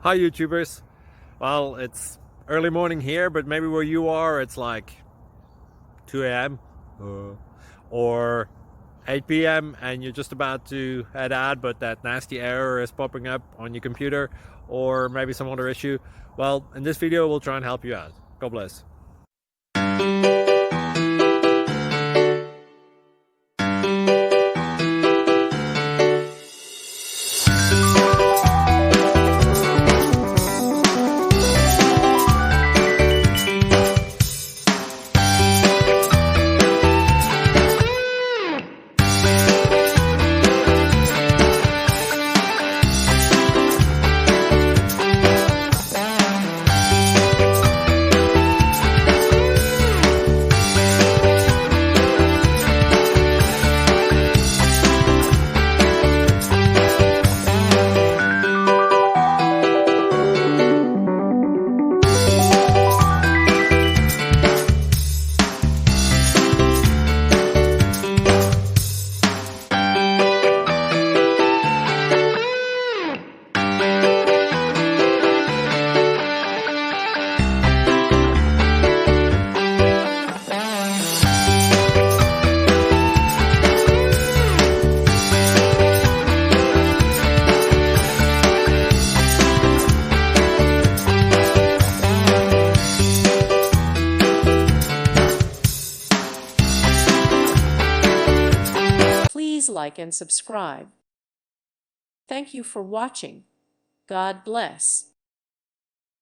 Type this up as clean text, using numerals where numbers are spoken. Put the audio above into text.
Hi YouTubers. Well, it's early morning here, but maybe where you are it's like 2 a.m. or 8 p.m. and you're just about to head out, but that nasty error is popping up on your computer, or maybe some other issue. Well, in this video we'll try and help you out. God bless. Please like and subscribe. Thank you for watching. God bless.